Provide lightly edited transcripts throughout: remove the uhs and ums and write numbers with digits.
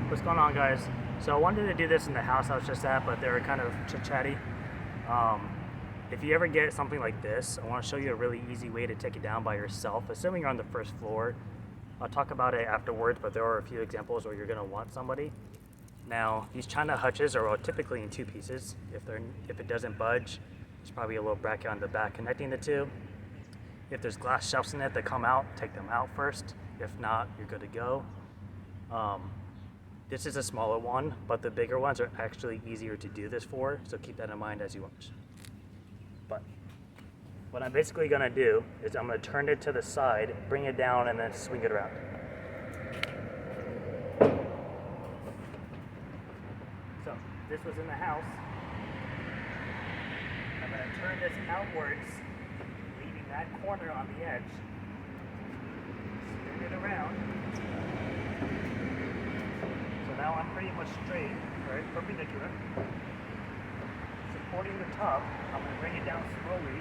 What's going on, guys? So I wanted to do this in the house I was just at, but they were kind of chit-chatty. Um, if you ever get something like this, I want to show you a really easy way to take it down by yourself, assuming you're on the first floor. I'll talk about it afterwards, but there are a few examples where you're going to want somebody. Now, these China Hutches are typically in two pieces. If it doesn't budge, there's probably a little bracket on the back connecting the two. If there's glass shelves in it that come out, take them out first. If not, you're good to go. This is a smaller one, but the bigger ones are actually easier to do this for, so keep that in mind as you watch. But what I'm basically gonna do is I'm gonna turn it to the side, bring it down, and then swing it around. So this was in the house. I'm gonna turn this outwards, leaving that corner on the edge. Spin it around. So now I'm pretty much straight, right, perpendicular. Supporting the top, I'm going to bring it down slowly.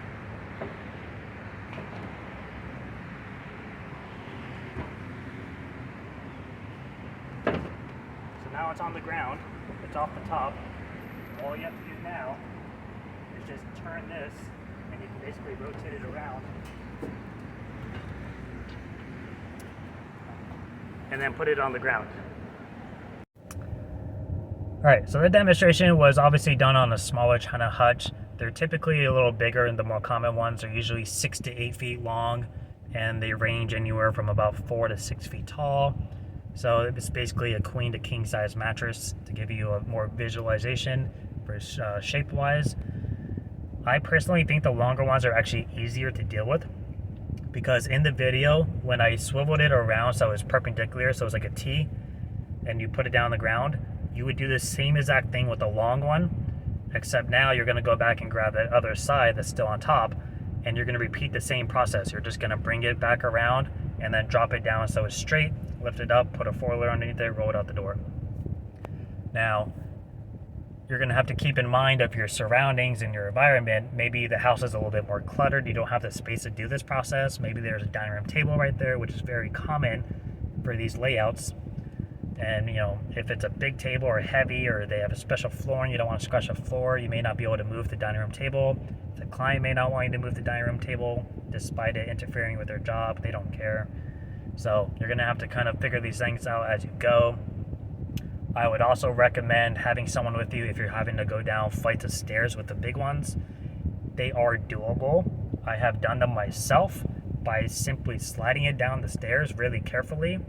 So now it's on the ground, it's off the top. All you have to do now is just turn this, and you can basically rotate it around. And then put it on the ground. Alright, so the demonstration was obviously done on a smaller China hutch. They're typically a little bigger, and the more common ones are usually 6 to 8 feet long, and they range anywhere from about 4 to 6 feet tall. So it's basically a queen to king size mattress to give you a more visualization for shape-wise. I personally think the longer ones are actually easier to deal with, because in the video, when I swiveled it around so it was perpendicular, so it was like a T, and you put it down on the ground, you would do the same exact thing with the long one, except now you're going to go back and grab that other side that's still on top, and you're going to repeat the same process. You're just going to bring it back around and then drop it down so it's straight, lift it up, put a foiler underneath it, roll it out the door. Now, you're going to have to keep in mind of your surroundings and your environment. Maybe the house is a little bit more cluttered. You don't have the space to do this process. Maybe there's a dining room table right there, which is very common for these layouts. And if it's a big table or heavy, or they have a special flooring, you don't want to scratch the floor, you may not be able to move the dining room table. The client may not want you to move the dining room table despite it interfering with their job. They don't care. So you're going to have to kind of figure these things out as you go. I would also recommend having someone with you if you're having to go down flights of stairs with the big ones. They are doable. I have done them myself by simply sliding it down the stairs really carefully.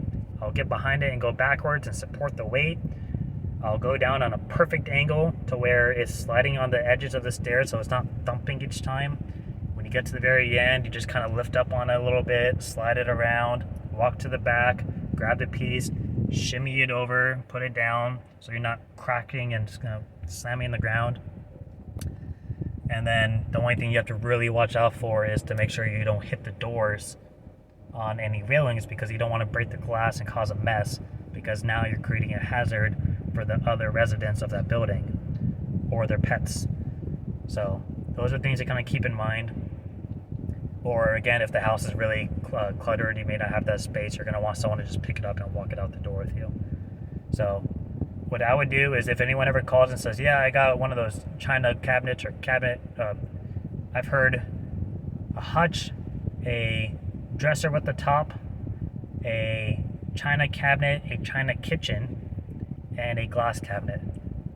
I'll get behind it and go backwards and support the weight. I'll go down on a perfect angle to where it's sliding on the edges of the stairs so it's not thumping each time. When you get to the very end, you just kind of lift up on it a little bit, slide it around, walk to the back, grab the piece, shimmy it over, put it down so you're not cracking and just slamming the ground. And then the only thing you have to really watch out for is to make sure you don't hit the doors on any railings, because you don't want to break the glass and cause a mess, because now you're creating a hazard for the other residents of that building or their pets. So those are things to kind of keep in mind. Or again, if the house is really cluttered, you may not have that space, you're going to want someone to just pick it up and walk it out the door with you. So what I would do is, if anyone ever calls and says, yeah, I got one of those China cabinets or cabinet, I've heard a hutch, a dresser with the top, a China cabinet, a China kitchen, and a glass cabinet.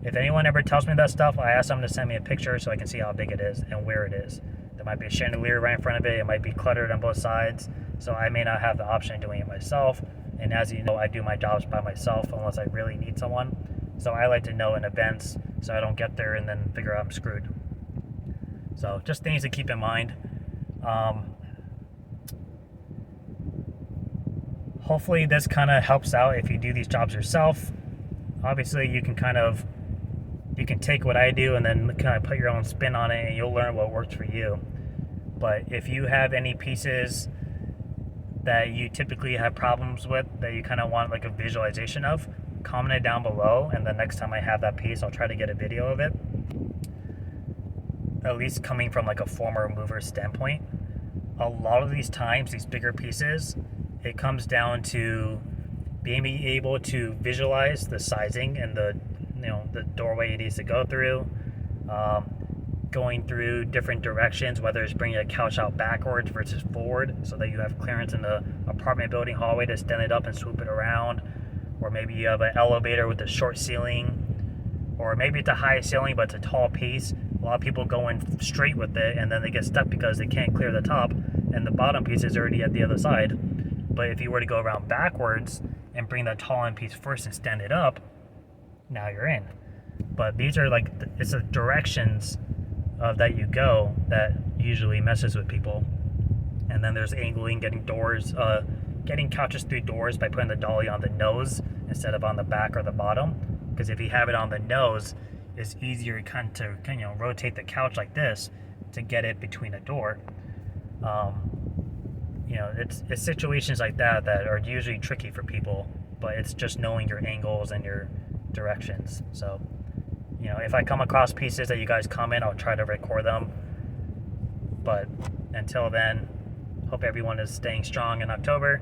If anyone ever tells me that stuff, I ask them to send me a picture so I can see how big it is and where it is. There might be a chandelier right in front of it. It might be cluttered on both sides, so I may not have the option of doing it myself. And as you know, I do my jobs by myself unless I really need someone. So I like to know in advance so I don't get there and then figure out I'm screwed. So just things to keep in mind. Hopefully this kind of helps out if you do these jobs yourself. Obviously you can take what I do and then kind of put your own spin on it, and you'll learn what works for you. But if you have any pieces that you typically have problems with that you kind of want like a visualization of, comment it down below, and the next time I have that piece, I'll try to get a video of it. At least coming from like a former mover standpoint. A lot of these times, these bigger pieces, it comes down to being able to visualize the sizing and the doorway it needs to go through, going through different directions, whether it's bringing a couch out backwards versus forward so that you have clearance in the apartment building hallway to stand it up and swoop it around, or maybe you have an elevator with a short ceiling, or maybe it's a high ceiling but it's a tall piece. A lot of people go in straight with it and then they get stuck because they can't clear the top and the bottom piece is already at the other side. But if you were to go around backwards and bring that tall end piece first and stand it up, now you're in. But these are like, it's the directions that you go that usually messes with people. And then there's angling, getting couches through doors by putting the dolly on the nose instead of on the back or the bottom. Because if you have it on the nose, it's easier to rotate the couch like this to get it between a door. It's situations like that are usually tricky for people, but it's just knowing your angles and your directions. So, if I come across pieces that you guys comment, I'll try to record them. But until then, hope everyone is staying strong in October.